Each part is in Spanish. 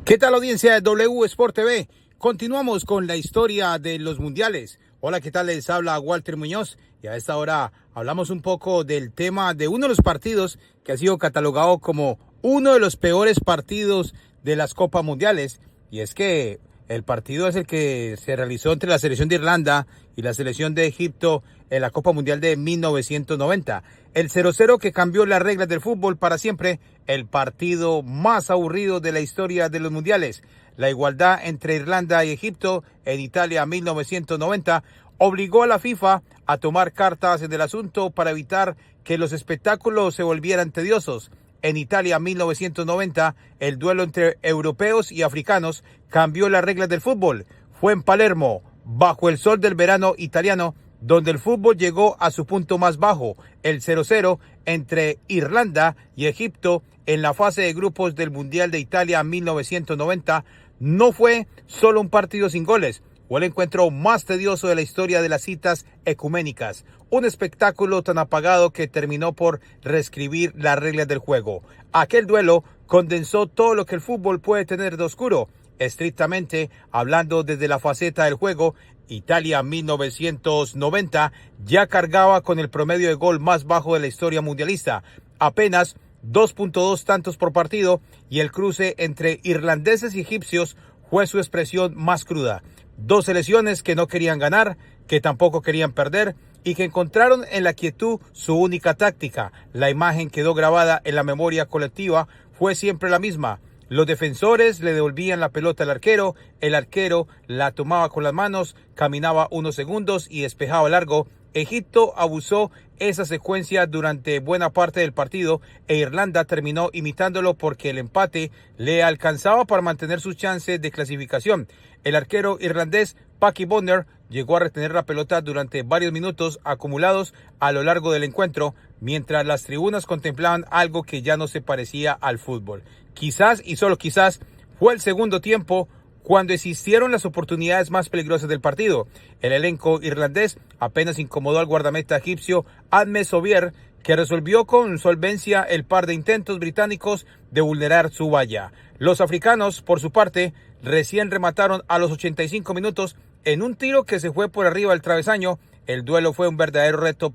¿Qué tal, audiencia de W Sport TV? Continuamos con la historia de los mundiales. Hola, ¿qué tal? Les habla Walter Muñoz y a esta hora hablamos un poco del tema de uno de los partidos que ha sido catalogado como uno de los peores partidos de las Copas Mundiales. Y es que el partido es el que se realizó entre la selección de Irlanda y la selección de Egipto en la Copa Mundial de 1990. El 0-0 que cambió las reglas del fútbol para siempre, el partido más aburrido de la historia de los mundiales. La igualdad entre Irlanda y Egipto en Italia 1990 obligó a la FIFA a tomar cartas en el asunto para evitar que los espectáculos se volvieran tediosos. En Italia 1990, el duelo entre europeos y africanos cambió las reglas del fútbol. Fue en Palermo, bajo el sol del verano italiano, donde el fútbol llegó a su punto más bajo, el 0-0 entre Irlanda y Egipto en la fase de grupos del Mundial de Italia 1990. No fue solo un partido sin goles, fue el encuentro más tedioso de la historia de las citas ecuménicas. Un espectáculo tan apagado que terminó por reescribir las reglas del juego. Aquel duelo condensó todo lo que el fútbol puede tener de oscuro. Estrictamente hablando desde la faceta del juego, Italia 1990 ya cargaba con el promedio de gol más bajo de la historia mundialista, apenas 2.2 tantos por partido, y el cruce entre irlandeses y egipcios fue su expresión más cruda. Dos selecciones que no querían ganar, que tampoco querían perder y que encontraron en la quietud su única táctica. La imagen quedó grabada en la memoria colectiva, fue siempre la misma. Los defensores le devolvían la pelota al arquero, el arquero la tomaba con las manos, caminaba unos segundos y despejaba largo. Egipto abusó esa secuencia durante buena parte del partido e Irlanda terminó imitándolo porque el empate le alcanzaba para mantener sus chances de clasificación. El arquero irlandés Paddy Bonner llegó a retener la pelota durante varios minutos acumulados a lo largo del encuentro, mientras las tribunas contemplaban algo que ya no se parecía al fútbol. Quizás y solo quizás fue el segundo tiempo cuando existieron las oportunidades más peligrosas del partido. El elenco irlandés apenas incomodó al guardameta egipcio Ahmed Sobier, que resolvió con solvencia el par de intentos británicos de vulnerar su valla. Los africanos, por su parte, recién remataron a los 85 minutos en un tiro que se fue por arriba del travesaño. El duelo fue un verdadero reto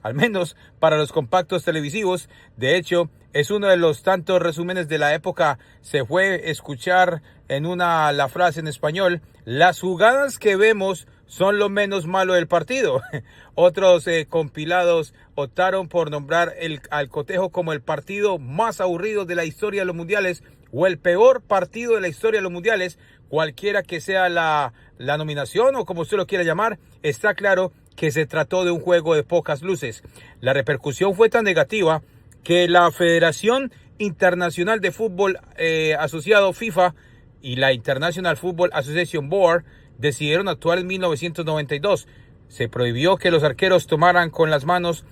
al menos para los compactos televisivos. De hecho, es uno de los tantos resúmenes de la época. Se fue escuchar la frase en español: las jugadas que vemos son lo menos malo del partido. Otros compilados optaron por nombrar al cotejo como el partido más aburrido de la historia de los mundiales o el peor partido de la historia de los mundiales. Cualquiera que sea la nominación o como usted lo quiera llamar, está claro que se trató de un juego de pocas luces. La repercusión fue tan negativa que la Federación Internacional de Fútbol Asociado FIFA y la International Football Association Board decidieron actuar en 1992. Se prohibió que los arqueros tomaran con las manos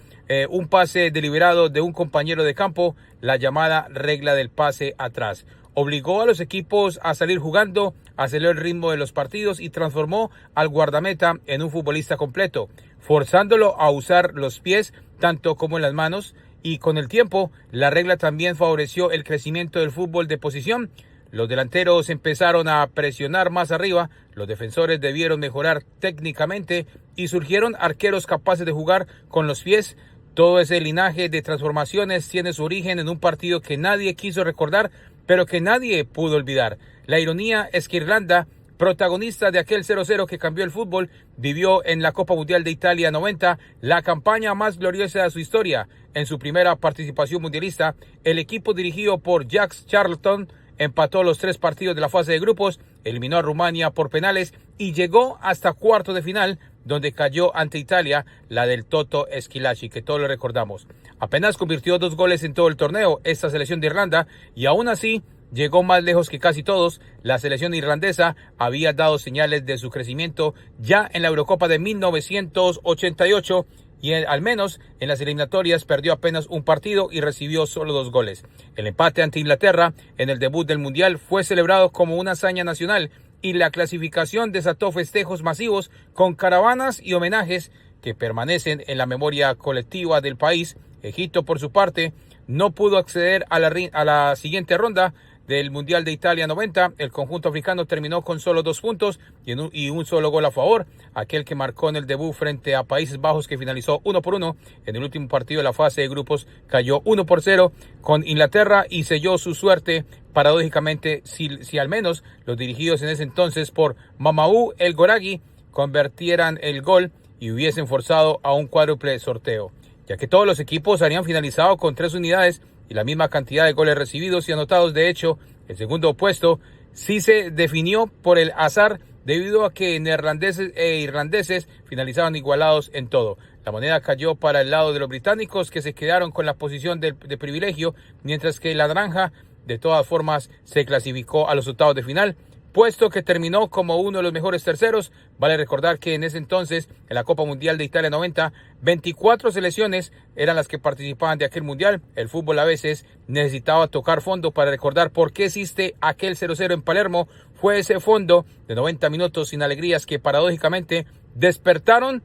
un pase deliberado de un compañero de campo, la llamada regla del pase atrás. Obligó a los equipos a salir jugando, aceleró el ritmo de los partidos y transformó al guardameta en un futbolista completo, forzándolo a usar los pies tanto como en las manos. Y con el tiempo, la regla también favoreció el crecimiento del fútbol de posición. Los delanteros empezaron a presionar más arriba, los defensores debieron mejorar técnicamente y surgieron arqueros capaces de jugar con los pies. Todo ese linaje de transformaciones tiene su origen en un partido que nadie quiso recordar, pero que nadie pudo olvidar. La ironía es que Irlanda, protagonista de aquel 0-0 que cambió el fútbol, vivió en la Copa Mundial de Italia 90 la campaña más gloriosa de su historia. En su primera participación mundialista, el equipo dirigido por Jacques Charlton empató los 3 partidos de la fase de grupos, eliminó a Rumania por penales y llegó hasta cuartos de final, donde cayó ante Italia, la del Toto Schillaci, que todos lo recordamos. Apenas convirtió 2 goles en todo el torneo esta selección de Irlanda, y aún así llegó más lejos que casi todos. La selección irlandesa había dado señales de su crecimiento ya en la Eurocopa de 1988, y al menos en las eliminatorias perdió apenas un partido y recibió solo 2 goles. El empate ante Inglaterra en el debut del Mundial fue celebrado como una hazaña nacional y la clasificación desató festejos masivos con caravanas y homenajes que permanecen en la memoria colectiva del país. Egipto, por su parte, no pudo acceder a la siguiente ronda del Mundial de Italia 90, el conjunto africano terminó con solo 2 puntos y un solo gol a favor, aquel que marcó en el debut frente a Países Bajos, que finalizó 1-1. En el último partido de la fase de grupos cayó 1-0 con Inglaterra y selló su suerte, paradójicamente, si al menos los dirigidos en ese entonces por Mamadou El Goragui convertieran el gol y hubiesen forzado a un cuádruple sorteo, ya que todos los equipos habrían finalizado con 3 unidades y la misma cantidad de goles recibidos y anotados. De hecho, el segundo puesto sí se definió por el azar, debido a que neerlandeses e irlandeses finalizaban igualados en todo. La moneda cayó para el lado de los británicos, que se quedaron con la posición de privilegio, mientras que la naranja de todas formas se clasificó a los octavos de final, puesto que terminó como uno de los mejores terceros. Vale recordar que en ese entonces, en la Copa Mundial de Italia 90, 24 selecciones eran las que participaban de aquel mundial. El fútbol a veces necesitaba tocar fondo para recordar por qué existe aquel 0-0 en Palermo. Fue ese fondo de 90 minutos sin alegrías que paradójicamente despertaron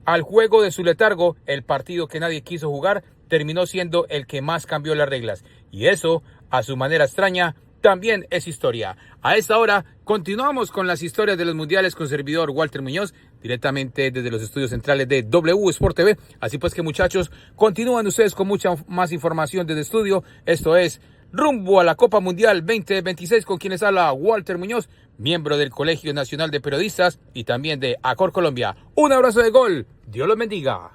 al juego de su letargo. El partido que nadie quiso jugar terminó siendo el que más cambió las reglas. Y eso, a su manera extraña, también es historia. A esta hora continuamos con las historias de los mundiales con servidor Walter Muñoz, directamente desde los estudios centrales de W Sport TV. Así pues que, muchachos, continúan ustedes con mucha más información desde estudio. Esto es rumbo a la Copa Mundial 2026, con quienes habla Walter Muñoz, miembro del Colegio Nacional de Periodistas y también de Acor Colombia. Un abrazo de gol. Dios los bendiga.